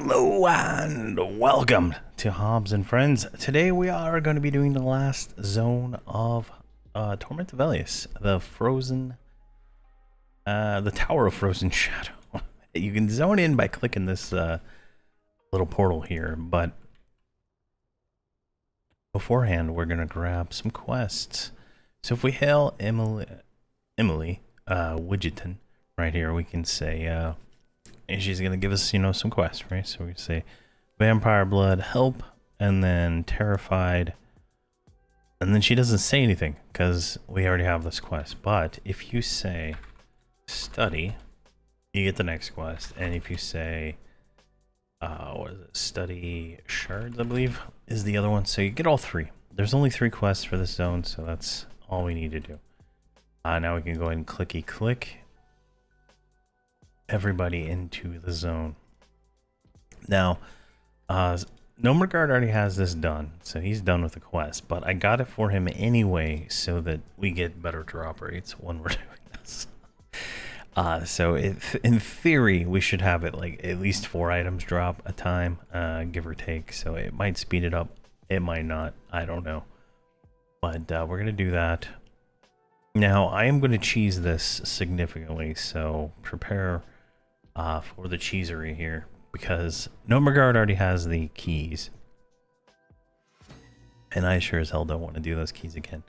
Hello and welcome to Hobz and Friendz. Today we are going to be doing the last zone of Torment of Elias, the Tower of Frozen Shadow. You can zone in by clicking this little portal here, but beforehand we're going to grab some quests. So if we hail Emily Widgeton right here, we can say and she's gonna give us, some quests, right? So we say vampire blood, help, and then terrified, and then she doesn't say anything because we already have this quest. But if you say study, you get the next quest, and if you say what is it, study shards, I believe is the other one, so you get all three. There's only 3 quests for this zone, so that's all we need to do. Now we can go ahead and click everybody into the zone. Now, Nomergard already has this done, so he's done with the quest, but I got it for him anyway so that we get better drop rates when we're doing this. So in theory, we should have it like at least 4 items drop a time, give or take, so it might speed it up, it might not, I don't know. But we're going to do that. Now, I am going to cheese this significantly, so prepare for the cheesery here, because Nomergard already has the keys, and I sure as hell don't want to do those keys again.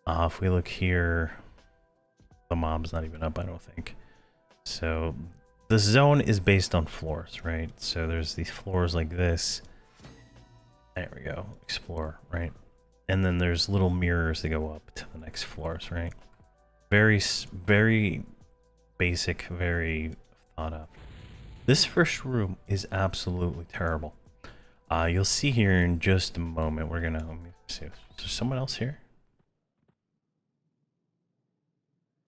If we look here, the mob's not even up, I don't think. So the zone is based on floors, right? So there's these floors like this. There we go, explore, right? And then there's little mirrors that go up to the next floors, right? Very basic, very thought of. This first room is absolutely terrible. You'll see here in just a moment. We're gonna, let me see, is there someone else here?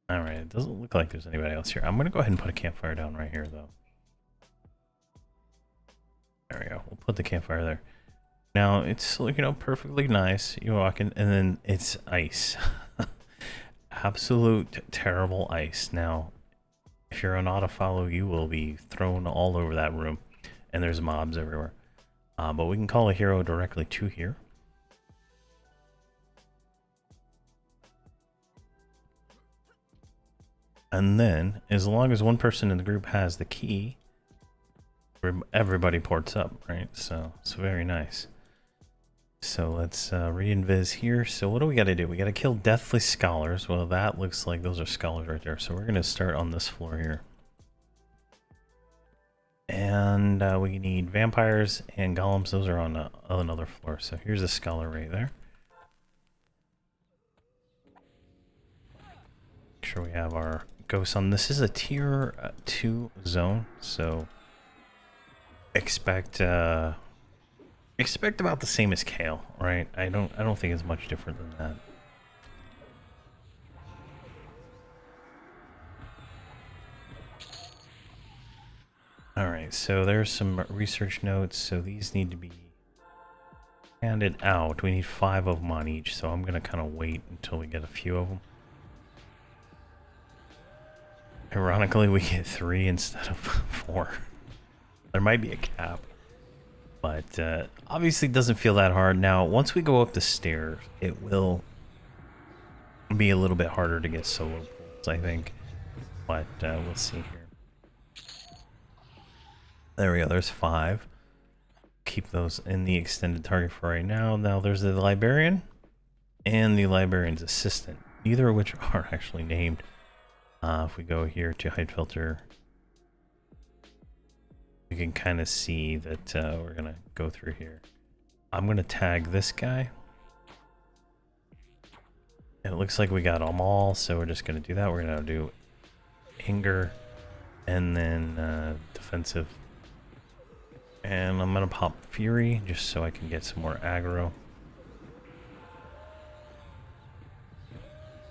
All right, it doesn't look like there's anybody else here. I'm gonna go ahead and put a campfire down right here, though. There we go. We'll put the campfire there. Now it's, perfectly nice. You walk in, and then it's ice. Absolute terrible ice. Now, if you're on auto-follow, you will be thrown all over that room, and there's mobs everywhere. But we can call a hero directly to here. And then, as long as one person in the group has the key, everybody ports up, right? So it's very nice. So let's re-invis here. So what do we got to do? We got to kill deathly scholars. Well, that looks like those are scholars right there. So we're going to start on this floor here. And we need vampires and golems. Those are on another floor. So here's a scholar right there. Make sure we have our ghosts on. This is a tier 2 zone. So expect about the same as Kale, right? I don't think it's much different than that. All right, so there's some research notes. So these need to be handed out. We need 5 of them on each, so I'm gonna kind of wait until we get a few of them. Ironically, we get 3 instead of 4. There might be a cap. But obviously it doesn't feel that hard. Now, once we go up the stairs, it will be a little bit harder to get solo pools, I think. But we'll see here. There we go, there's 5. Keep those in the extended target for right now. Now there's the librarian and the librarian's assistant, neither of which are actually named. If we go here to height filter, you can kind of see that we're gonna go through here. I'm gonna tag this guy, and it looks like we got them all, so we're just gonna do that. We're gonna do anger and then defensive, and I'm gonna pop fury just so I can get some more aggro.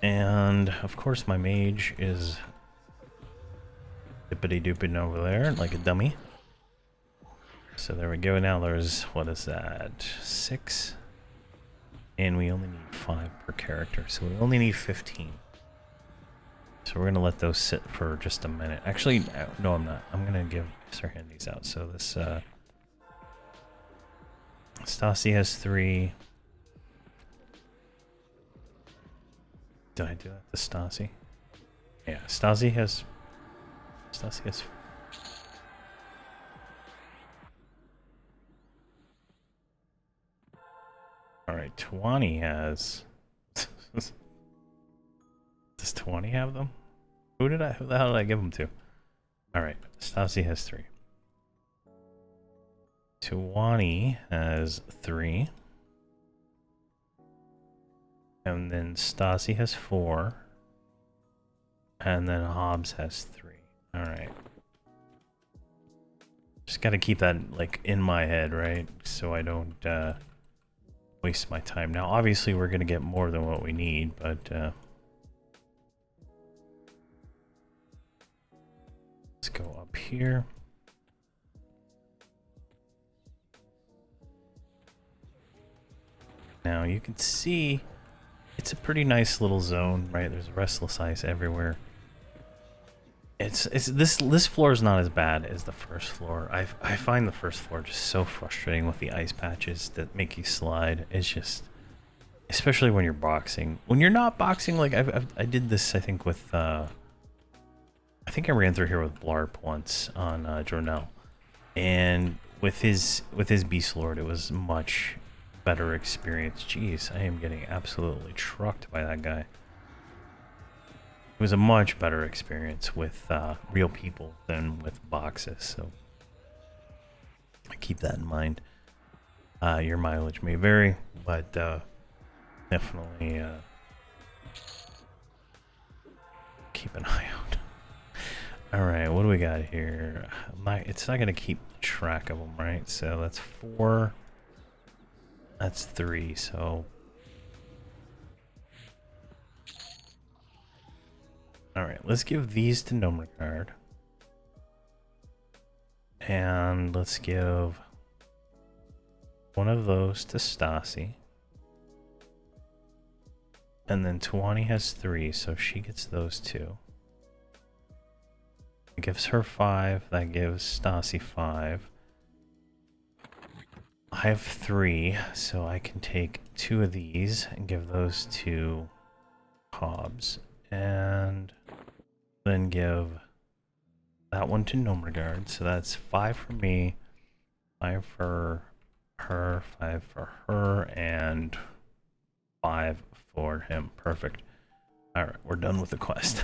And of course my mage is dippity dooping over there like a dummy. So there we go. Now there's, what is that, 6, and we only need 5 per character, so we only need 15. So we're gonna let those sit for just a minute. Actually, no, I'm not. I'm gonna give start handing these out. So this Stasi has 3. Did I do that to Stasi? Yeah, Stasi has. All right, 20 has. Does 20 have them? Who the hell did I give them to? All right, Stasi has 3. 20 has 3. And then Stasi has 4. And then Hobz has 3. Alright. Just gotta keep that, like, in my head, right? So I don't, waste my time. Now, obviously, we're gonna get more than what we need, but, let's go up here. Now, you can see it's a pretty nice little zone, right? There's restless ice everywhere. This floor is not as bad as the first floor. I find the first floor just so frustrating with the ice patches that make you slide. It's just, especially when you're boxing. When you're not boxing, like I did this, I think with I think I ran through here with Blarp once on Jornell, and with his Beast Lord, it was much better experience. Jeez, I am getting absolutely trucked by that guy. It was a much better experience with real people than with boxes, so keep that in mind. Your mileage may vary, but definitely keep an eye out. All right, what do we got here? It's not gonna keep track of them, right? So that's 4. That's 3. So. Alright, let's give these to Nomergard. And let's give one of those to Stasi. And then Tuani has 3, so she gets those 2. It gives her 5, that gives Stasi 5. I have 3, so I can take 2 of these and give those to Hobz. And then give that one to Nomergard. So that's 5 for me, 5 for her, 5 for her, and 5 for him. Perfect. Alright, we're done with the quest.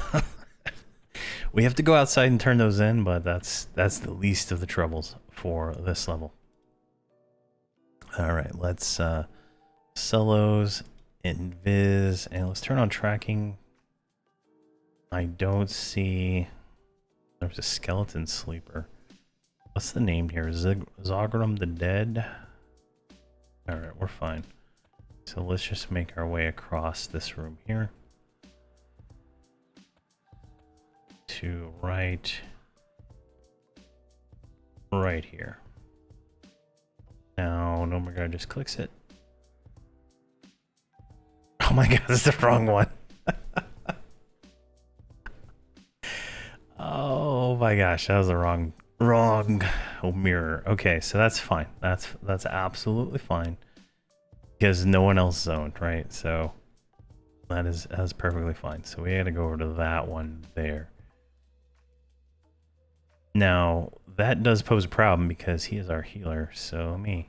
We have to go outside and turn those in, but that's the least of the troubles for this level. Alright, let's sell those, invis, and let's turn on tracking. I don't see. There's a skeleton sleeper. What's the name here? Zogram the Dead? Alright, we're fine. So let's just make our way across this room here. To right here. Now, Nomergard just clicks it. Oh my god, that's the wrong one. Oh my gosh, that was the wrong mirror. Okay, so that's fine. That's absolutely fine. Because no one else zoned, right? So that's perfectly fine. So we gotta go over to that one there. Now, that does pose a problem because he is our healer. So let me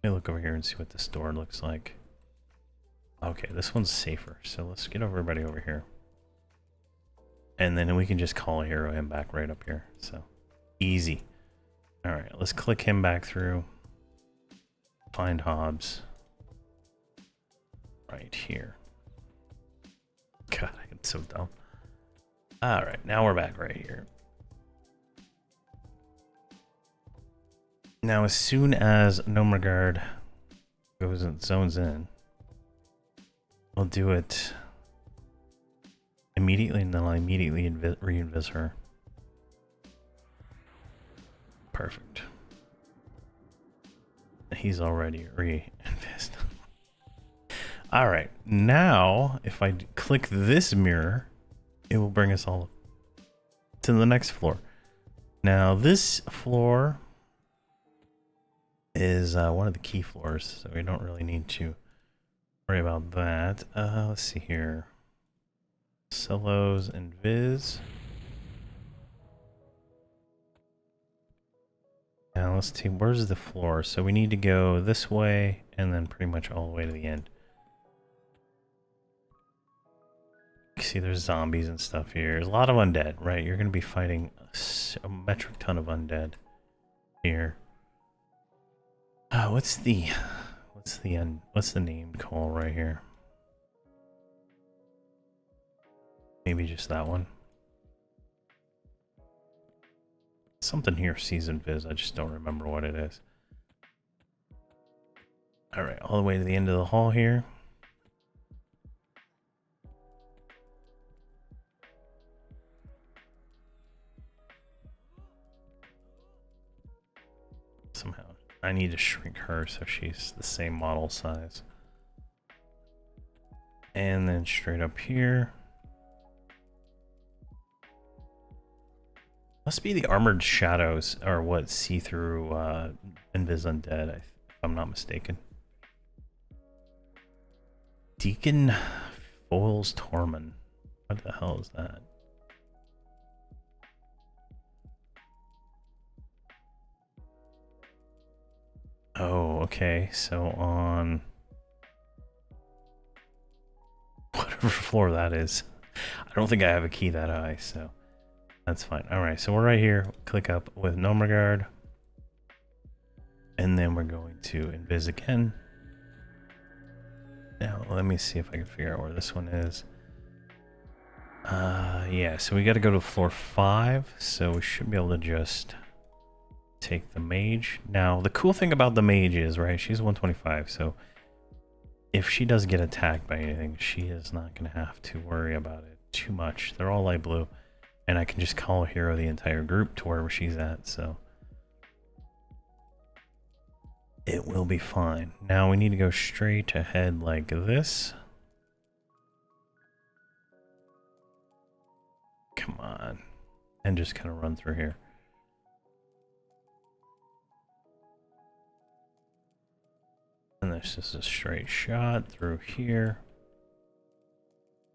look over here and see what this door looks like. Okay, this one's safer. So let's get everybody over here. And then we can just call hero him back right up here. So easy. All right, let's click him back through. Find Hobz. Right here. God, I'm so dumb. All right, now we're back right here. Now, as soon as Nomergard goes and zones in, we'll do it immediately, and then I'll immediately re-invis her. Perfect. He's already re-invis. Alright, now if I click this mirror, it will bring us all to the next floor. Now this floor is one of the key floors, so we don't really need to worry about that. Let's see here. Solos and Viz. Now let's see, where's the floor? So we need to go this way and then pretty much all the way to the end. See, there's zombies and stuff here. There's a lot of undead, right? You're going to be fighting a metric ton of undead here. What's the name call right here? Maybe just that one. Something here, Season Viz. I just don't remember what it is. All right, all the way to the end of the hall here. Somehow I need to shrink her so she's the same model size. And then straight up here. Must be the armored shadows or what see through Invis Undead, if I'm not mistaken. Deacon Foils Torment. What the hell is that? Oh, okay. So on whatever floor that is. I don't think I have a key that high, so that's fine. All right, so we're right here. Click up with Nomregard. And then we're going to Invis again. Now, let me see if I can figure out where this one is. Yeah, so we got to go to floor 5. So we should be able to just take the mage. Now, the cool thing about the mage is, right, she's 125, so if she does get attacked by anything, she is not going to have to worry about it too much. They're all light blue, and I can just call hero the entire group to wherever she's at, so it will be fine. Now we need to go straight ahead like this. Come on. And just kind of run through here. And there's just a straight shot through here.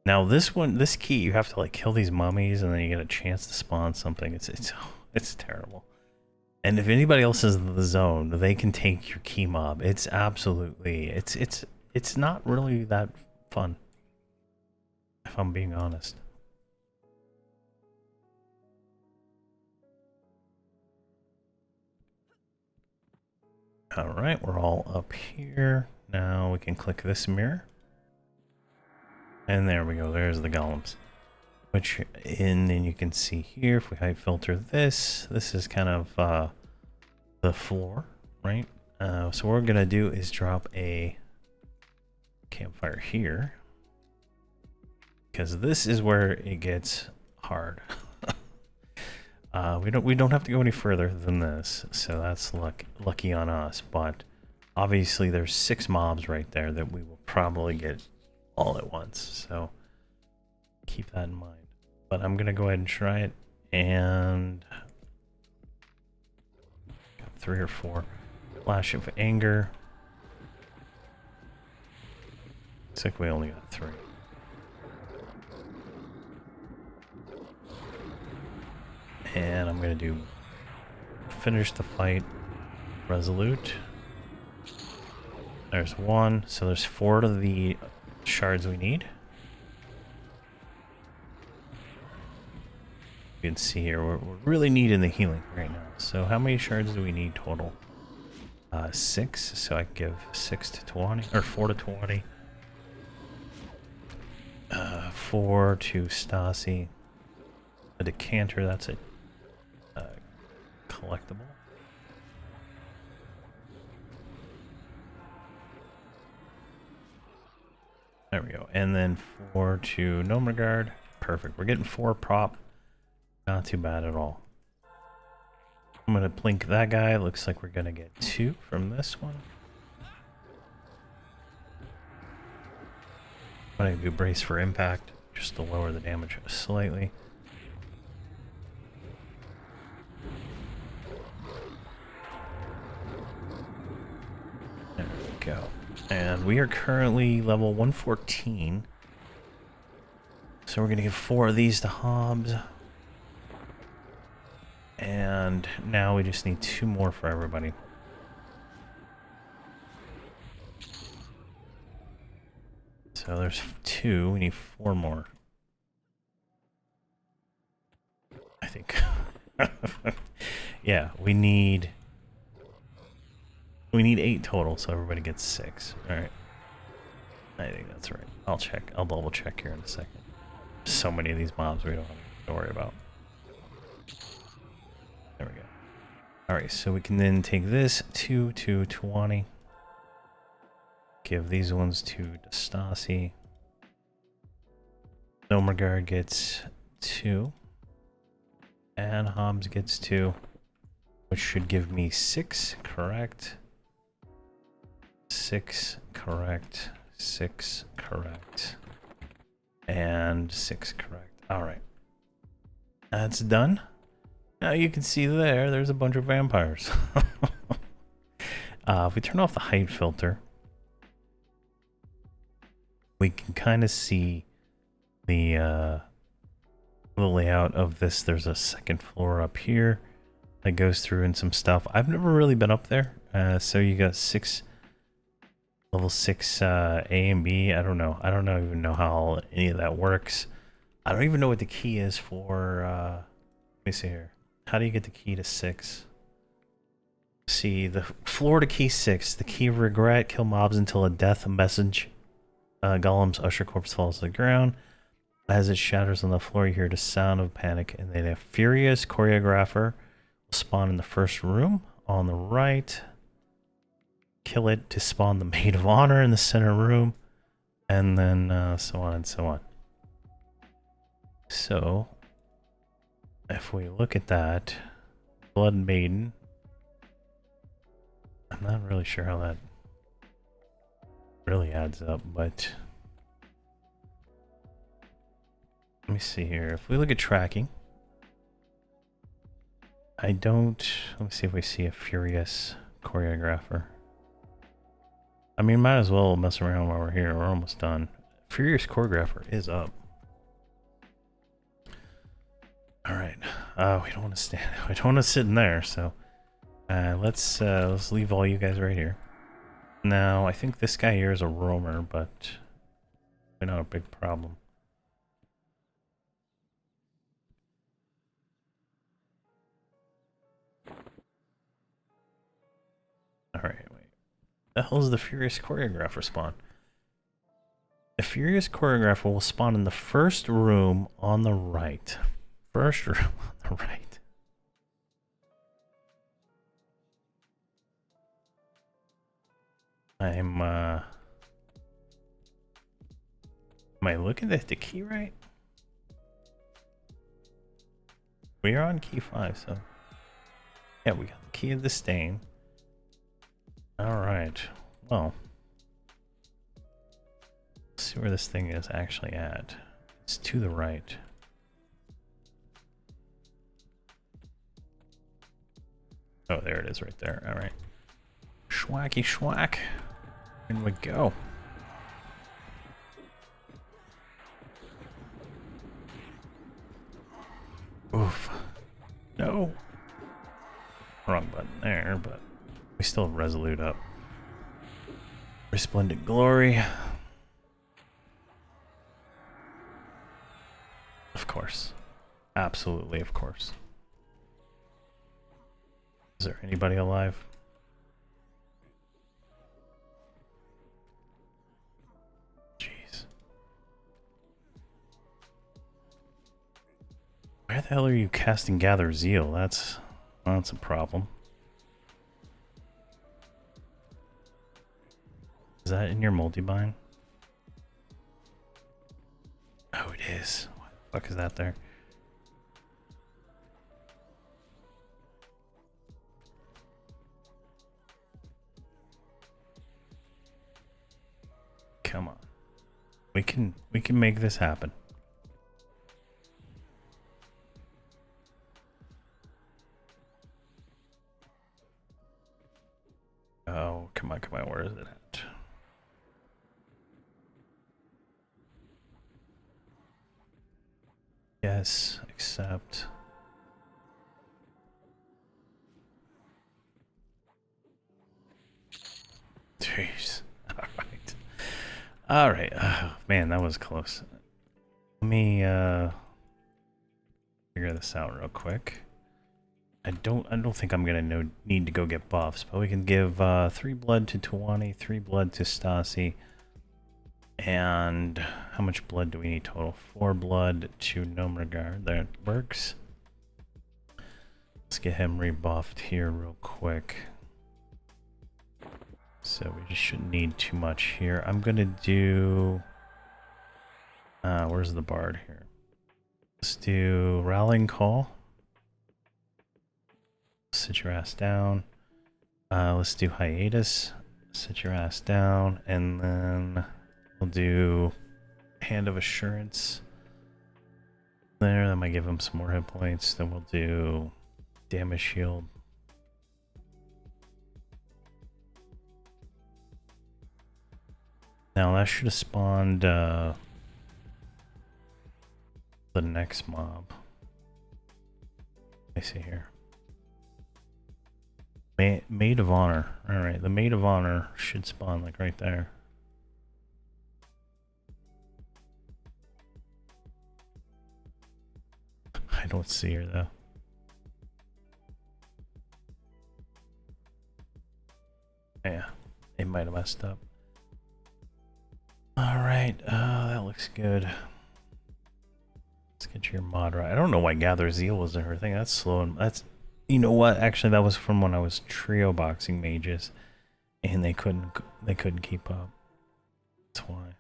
Now this one, this key, you have to like kill these mummies and then you get a chance to spawn something. It's terrible. And if anybody else is in the zone, they can take your key mob. It's absolutely, it's not really that fun, if I'm being honest. All right, we're all up here. Now we can click this mirror. And there we go, there's the golems. And then you can see here, if we height filter this is kind of the floor, right? So what we're gonna do is drop a campfire here, because this is where it gets hard. We don't have to go any further than this, so that's lucky on us. But obviously, there's 6 mobs right there that we will probably get all at once. So keep that in mind. But I'm gonna go ahead and try it, and 3 or 4 flash of anger. Looks like we only got 3. And I'm gonna do finish the fight resolute. There's 1, so there's 4 of the shards we need. You can see here we're really needing the healing right now. So how many shards do we need total? 6. So I can give 6 to 20 or 4 to 20. 4 to Stasi. A decanter. That's it. Collectible. There we go. And then 4 to Nomregard. Perfect. We're getting 4 prop. Not too bad at all. I'm going to blink that guy. Looks like we're going to get 2 from this one. I'm going to do brace for impact just to lower the damage slightly. go. And we are currently level 114. So we're going to give 4 of these to Hobz. And now we just need 2 more for everybody. So there's 2. We need 4 more. I think. Yeah, we need 8 total, so everybody gets 6. All right. I think that's right. I'll check. I'll double check here in a second. So many of these mobs we don't have to worry about. There we go. All right, so we can then take this to 20. Give these ones to Stasi. Nomergard gets 2. And Hobz gets 2. Which should give me 6, correct? 6, correct. 6, correct. And 6, correct. Alright. That's done. Now you can see there's a bunch of vampires. If we turn off the height filter, we can kind of see the layout of this. There's a second floor up here that goes through and some stuff. I've never really been up there. So you got level 6 A and B. I don't know. I don't even know how any of that works. I don't even know what the key is for. Let me see here. How do you get the key to 6? See, the floor to key 6. The key of regret. Kill mobs until a death message. Golem's usher corpse falls to the ground. As it shatters on the floor, you hear the sound of panic, and then a furious choreographer will spawn in the first room on the right. Kill it to spawn the maid of honor in the center room, and then so on and so on. So, if we look at that, Blood Maiden, I'm not really sure how that really adds up, but let me see here. If we look at tracking, let me see if we see a furious choreographer. I mean, might as well mess around while we're here. We're almost done. Furious choreographer is up. All right. We don't want to stand. We don't want to sit in there. So let's leave all you guys right here. Now, I think this guy here is a roamer, but not a big problem. All right. Wait. The hell is the Furious Choreographer spawn? The Furious Choreographer will spawn in the first room on the right. First room on the right. Am I looking at the key right? We are on key 5, so yeah, we got the key of the stain. Alright, well, let's see where this thing is actually at. It's to the right. Oh, there it is right there. Alright. Schwacky schwack. In we go. Oof. No. Wrong button there, but we still have Resolute up. Resplendent Glory. Of course. Absolutely, of course. Is there anybody alive? Jeez. Where the hell are you casting Gather Zeal? That's a problem. Is that in your multi-bind? Oh, it is. Why the fuck is that there? Come on. We can make this happen. Oh, come on, where is it at? Yes, accept. Jeez. Alright. Alright. Oh, man, that was close. Let me figure this out real quick. I don't think I'm gonna need to go get buffs, but we can give 3 blood to Tawani, 3 blood to Stasi, and how much blood do we need total? 4 blood to Nomergar. That works. Let's get him rebuffed here real quick. So we just shouldn't need too much here. I'm gonna do where's the bard here? Let's do Rallying Call. Sit your ass down. Let's do Hiatus. Sit your ass down. And then we'll do Hand of Assurance. There, that might give him some more hit points. Then we'll do Damage Shield. Now that should have spawned the next mob. Let me see here. Maid of Honor. Alright, the Maid of Honor should spawn like right there. I don't see her though. Yeah, it might have messed up. Alright, that looks good. Let's get your mod right. I don't know why Gather Zeal was her thing. That's slow. And that's, you know what? Actually, that was from when I was trio boxing mages, and they couldn't keep up. That's why.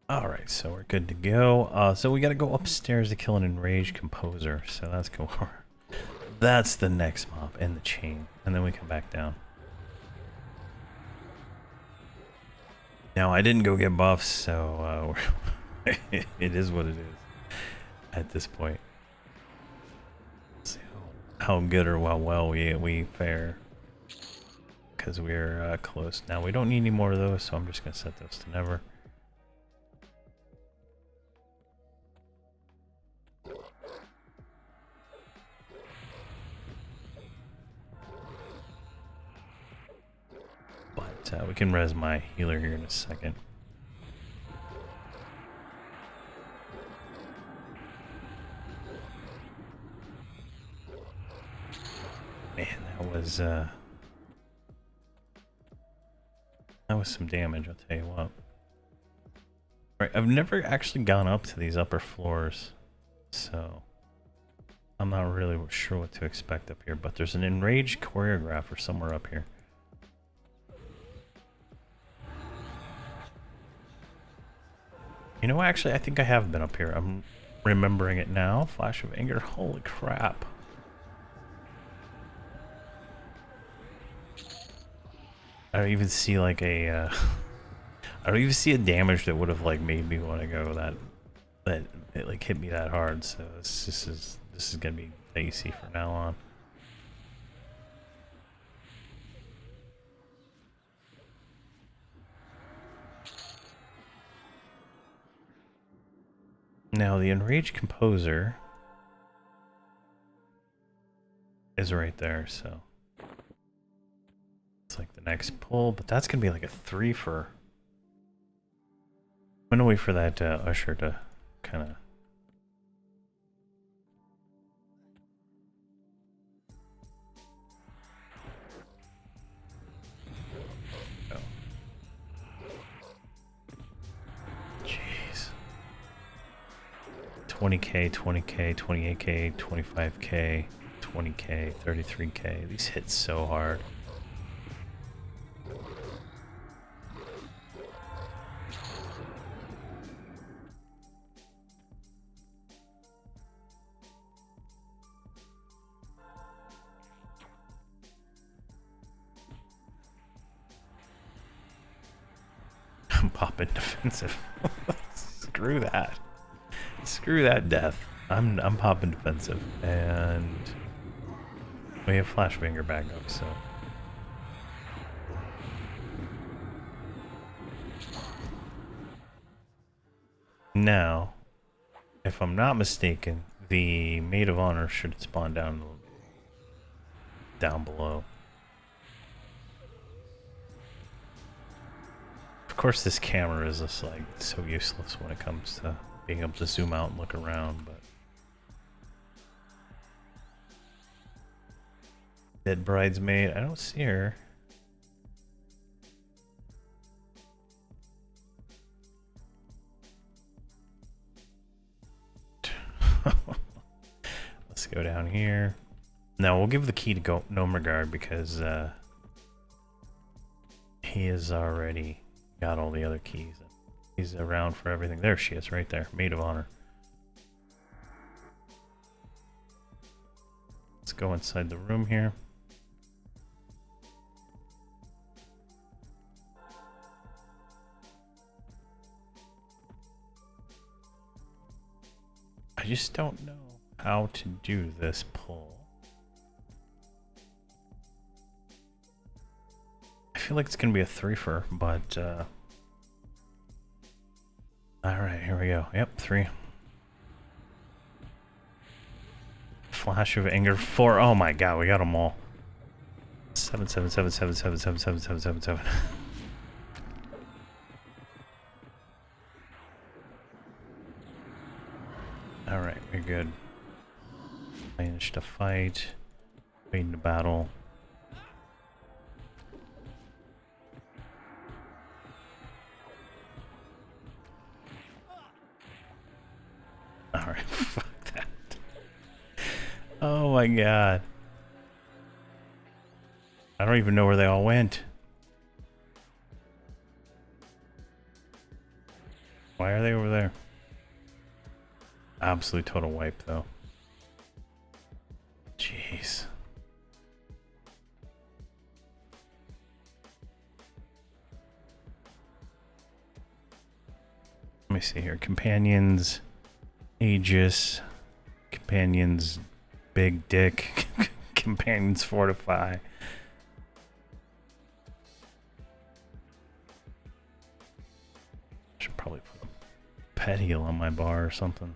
All right, so we're good to go. So we got to go upstairs to kill an enraged composer. So that's cool. That's the next mob in the chain, and then we come back down. Now I didn't go get buffs, so it is what it is at this point. Let's see how good or how well we fare, because we're close. Now we don't need any more of those, so I'm just gonna set those to never. But we can res my healer here in a second. Man, that was some damage, I'll tell you what. Right, I've never actually gone up to these upper floors, so I'm not really sure what to expect up here, but there's an enraged choreographer somewhere up here. You know, actually, I think I have been up here. I'm remembering it now. Flash of anger. Holy crap. I don't even see like a I don't even see a damage that would have like made me want to go that it like hit me that hard. So this is gonna be dicey from now on. Now the enraged composer is right there, so it's like the next pull, but that's gonna be like a 3 for. I'm gonna wait for that usher to kind of. Jeez. 20k, 20k, 28k, 25k, 20k, 33k. These hit so hard. I'm popping defensive. Screw that. Screw that death. I'm popping defensive, and we have Flashbanger back up, so Now, if I'm not mistaken, the maid of honor should spawn down below. Of course, this camera is just like so useless when it comes to being able to zoom out and look around, but dead bridesmaid, I don't see her. Let's go down here. Now we'll give the key to Nomergard because he has already got all the other keys. He's around for everything. There she is, right there, maid of honor. Let's go inside the room here. I just don't know how to do this pull. I feel like it's gonna be a threefer, but alright, here we go. Yep, 3. Flash of anger 4. Oh my god, we got them all. 7, 7, 7, 7, 7, 7, 7, 7, 7, 7. Alright, we're good. Managed to fight. Waiting to battle. Alright, fuck that. Oh my god. I don't even know where they all went. Why are they over there? Absolute total wipe, though. Jeez. Let me see here. Companions, Aegis, Companions, Big Dick, Companions Fortify. Should probably put a pet heal on my bar or something.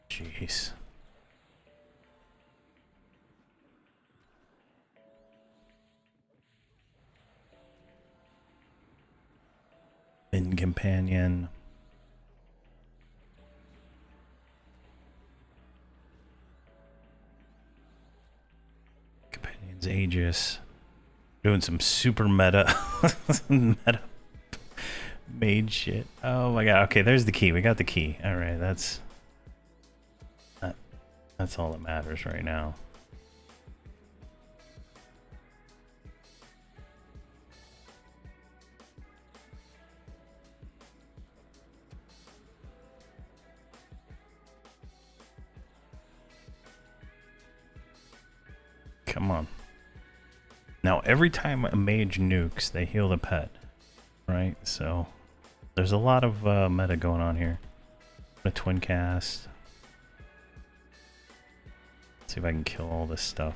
Jeez. In companion. Companion's Aegis. Doing some super meta meta mage shit. Oh my god. Okay, there's the key. We got the key. Alright, that's all that matters right now. Come on. Now, every time a mage nukes, they heal the pet, right? So, there's a lot of meta going on here. A twin cast. See if I can kill all this stuff.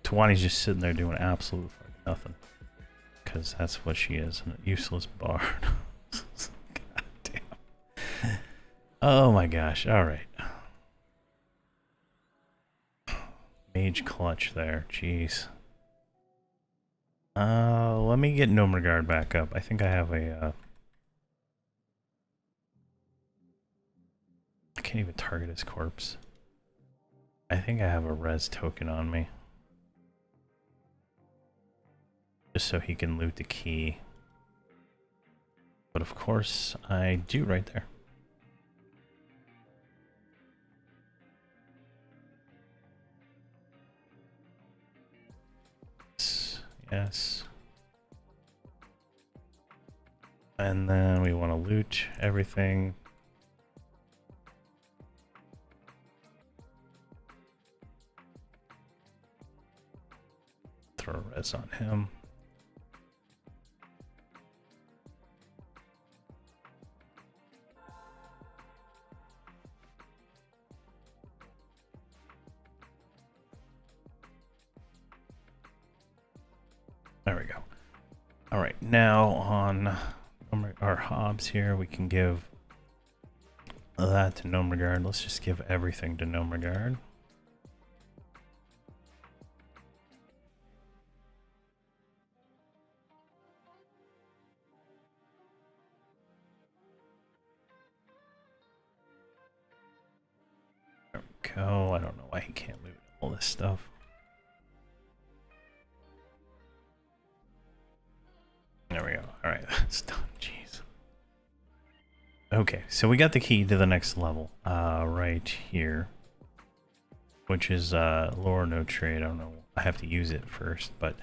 Tawani's just sitting there doing absolute nothing. Because that's what she is, a useless bard. God damn. Oh my gosh, alright. Mage clutch there, jeez. Let me get Nomergard back up. I think I have a, I can't even target his corpse. I think I have a res token on me. Just so he can loot the key. But of course, I do right there. Yes. And then we want to loot everything. Throw a res on him. There we go. All right, now on our Hobz here, we can give that to gnome regard. Let's just give everything to gnome regard. There we go. I don't know why he can't move all this stuff. There we go. All right, that's done. Jeez. Okay, so we got the key to the next level, right here, which is lore no trade. I don't know. I have to use it first, but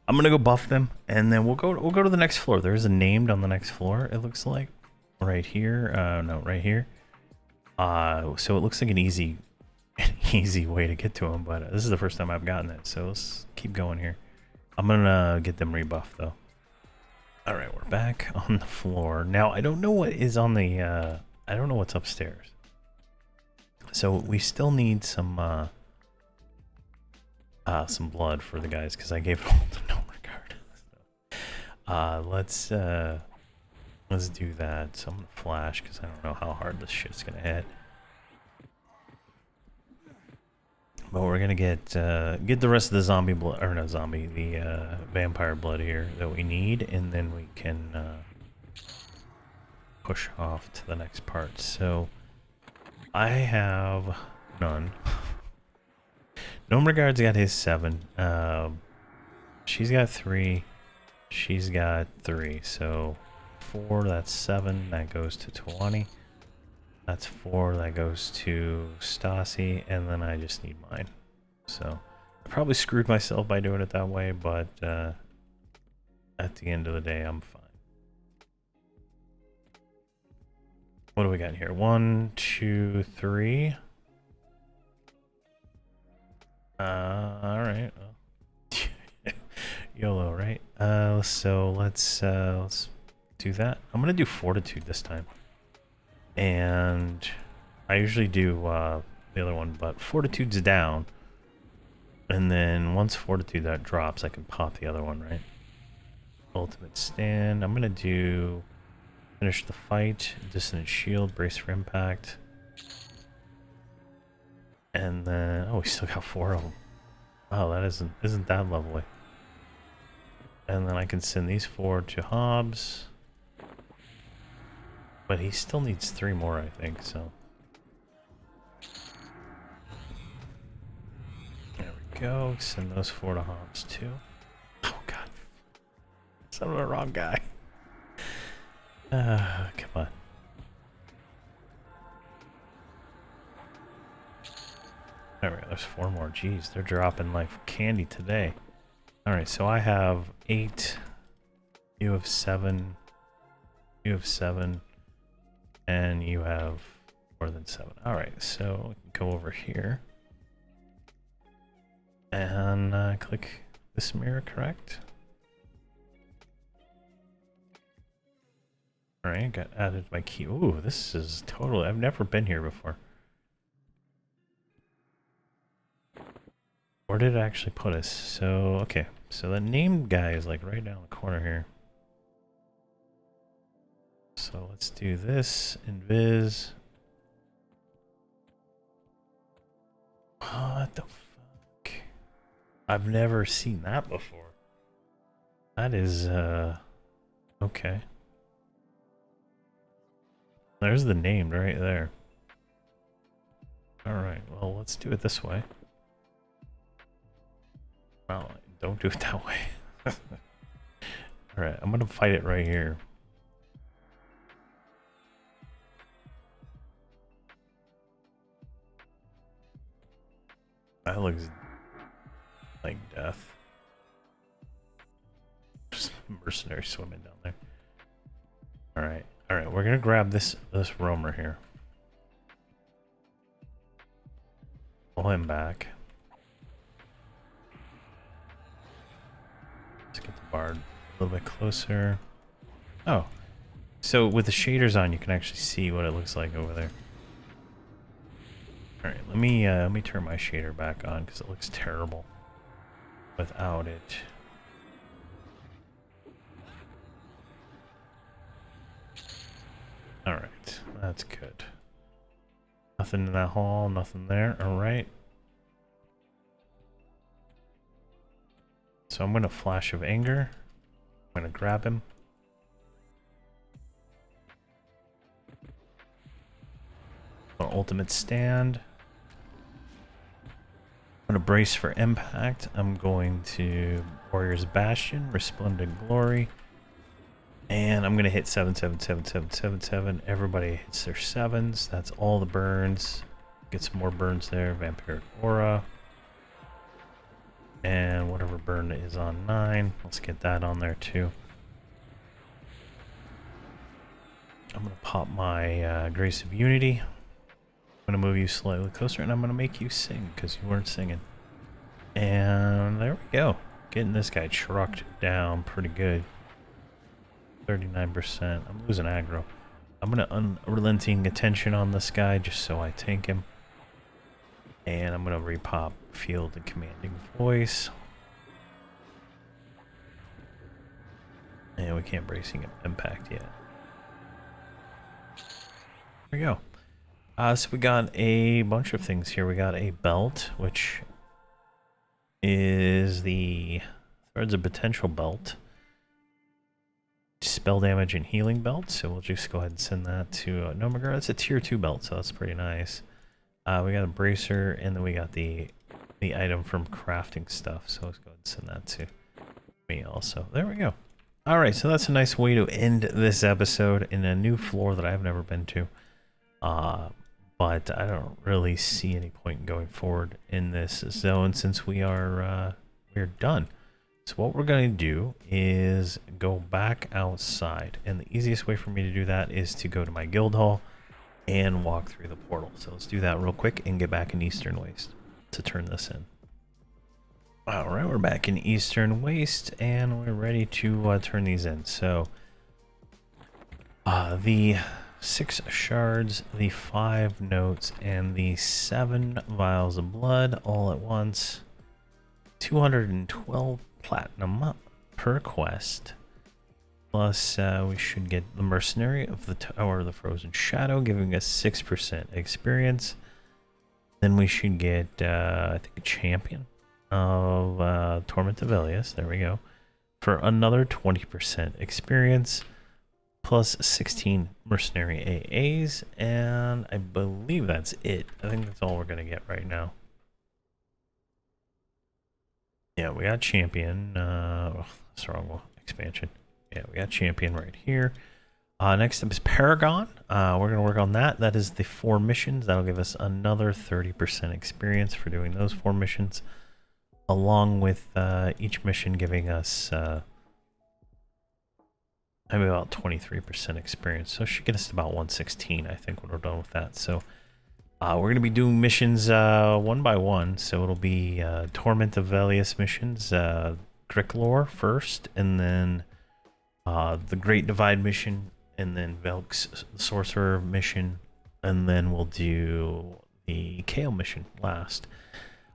I'm gonna go buff them, and then we'll go to the next floor. There is a named on the next floor. It looks like right here. No, right here. So it looks like an easy way to get to them, but this is the first time I've gotten it. So let's keep going here. I'm gonna get them rebuffed though. All right, we're back on the floor. Now, I don't know what is on the, I don't know what's upstairs. So we still need some blood for the guys, because I gave it all to gnome regard. Let's do that. So I'm gonna flash, because I don't know how hard this shit's gonna hit. But we're gonna get the rest of the zombie blood, or not zombie, the vampire blood here that we need, and then we can push off to the next part. So I have none. Gnome regard's got his 7. She's got 3. She's got 3. So 4. That's 7. That goes to 20. That's 4, that goes to Stassi, and then I just need mine. So, I probably screwed myself by doing it that way, but at the end of the day, I'm fine. What do we got here? 1, 2, 3. Alright. YOLO, right? So let's do that. I'm gonna do Fortitude this time. And I usually do the other one, but Fortitude's down. And then once Fortitude that drops, I can pop the other one, right? Ultimate Stand. I'm gonna do Finish the Fight, Dissonant Shield, Brace for Impact. And then, oh, we still got 4 of them. Oh, that isn't that lovely. And then I can send these 4 to Hobz. But he still needs 3 more, I think, so. There we go. Send those 4 to Hobz, too. Oh, God. Son of a wrong guy. Come on. There we go. There's 4 more. Jeez, they're dropping like candy today. Alright, so I have 8. You have 7. You have 7. And you have more than 7. Alright, so we can go over here. And click this mirror, correct? Alright, got added my key. Ooh, this is totally... I've never been here before. Where did it actually put us? So, okay. So the named guy is like right down the corner here. So let's do this, invis. What the fuck? I've never seen that before. That is, okay. There's the name right there. Alright, well, let's do it this way. Well, don't do it that way. Alright, I'm gonna fight it right here. That looks like death. Just mercenary swimming down there. Alright, we're gonna grab this roamer here. Pull him back. Let's get the bard a little bit closer. Oh. So with the shaders on, you can actually see what it looks like over there. Alright, let me turn my shader back on because it looks terrible without it. Alright, that's good. Nothing in that hall, nothing there. Alright. So I'm going to Flash of Anger. I'm going to grab him. Ultimate Stand. I'm going to brace for impact. I'm going to Warrior's Bastion, Resplendent Glory. And I'm going to hit 7, 7, 7, 7, 7, 7. Everybody hits their 7s. That's all the burns. Get some more burns there. Vampiric Aura. And whatever burn is on 9. Let's get that on there too. I'm going to pop my Grace of Unity. I'm going to move you slightly closer, and I'm going to make you sing, because you weren't singing. And there we go. Getting this guy trucked down pretty good. 39%. I'm losing aggro. I'm going to unrelenting attention on this guy, just so I tank him. And I'm going to repop Field and Commanding Voice. And we can't bracing impact yet. There we go. So we got a bunch of things here. We got a belt, which is the Threads of Potential belt. Spell damage and healing belt. So we'll just go ahead and send that to Nomagar. That's a tier 2 belt, so that's pretty nice. We got a bracer, and then we got the item from crafting stuff. So let's go ahead and send that to me also. There we go. All right, so that's a nice way to end this episode in a new floor that I've never been to. But I don't really see any point in going forward in this zone since we're done. So what we're going to do is go back outside, and the easiest way for me to do that is to go to my guild hall and walk through the portal. So let's do that real quick and get back in Eastern Waste to turn this in. All right, we're back in Eastern Waste, and we're ready to turn these in. So the 6 shards, the 5 notes, and the 7 vials of blood all at once. 212 platinum per quest. Plus, we should get the Mercenary of the Tower of the Frozen Shadow, giving us 6% experience. Then we should get, I think, a Champion of Torment of Elias. There we go. For another 20% experience. Plus 16 Mercenary AAs. And I believe that's it. I think that's all we're going to get right now. Yeah, we got Champion. That's the wrong one. Expansion. Yeah, we got Champion right here. Next up is Paragon. We're going to work on that. That is the 4 missions. That'll give us another 30% experience for doing those 4 missions. Along with each mission giving us maybe about 23% experience. So it should get us to about 116, I think, when we're done with that. So we're going to be doing missions one by one. So it'll be Torment of Elias missions, Gricklore first, and then the Great Divide mission, and then Velk's Sorcerer mission, and then we'll do the Kale mission last.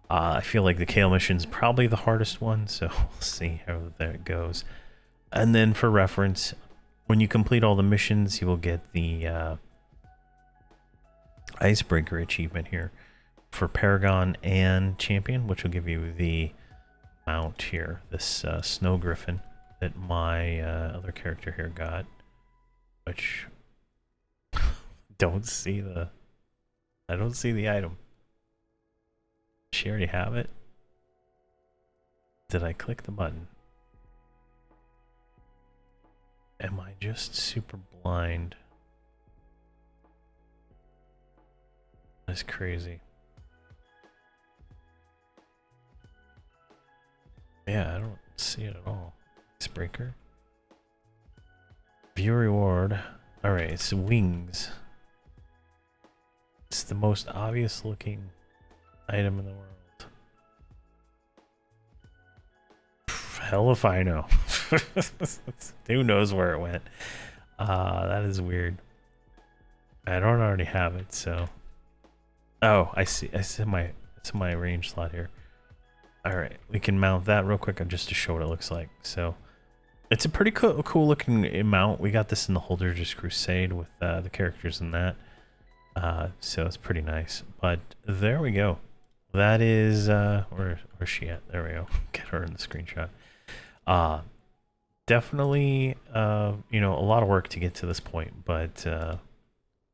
I feel like the Kale mission is probably the hardest one, so we'll see how that goes. And then for reference, when you complete all the missions, you will get the Icebreaker achievement here for Paragon and Champion, which will give you the mount here, this Snow Griffin that my other character here got, which I don't see the item. She already have it? Did I click the button? Am I just super blind? That's crazy. Yeah, I don't see it at all. Icebreaker. View reward. Alright, it's wings. It's the most obvious looking item in the world. Hell if I know. Who knows where it went? That is weird. I don't already have it, so. Oh, I see. It's in my range slot here. All right, we can mount that real quick just to show what it looks like. So It's a pretty cool looking mount. We got this in the Holders Crusade with the characters in that. So it's pretty nice. But there we go. That is where's she at? There we go. Get her in the screenshot. Definitely you know, a lot of work to get to this point, but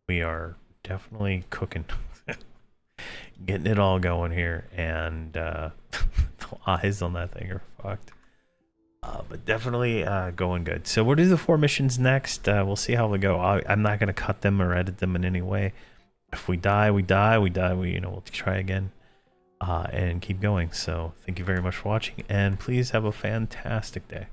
we are definitely cooking. Getting it all going here, and the eyes on that thing are fucked. But definitely going good. So we'll do the 4 missions next. We'll see how they go. I'm not going to cut them or edit them in any way. If we die, we die. We die, we, you know, we'll try again and keep going. So thank you very much for watching, and please have a fantastic day.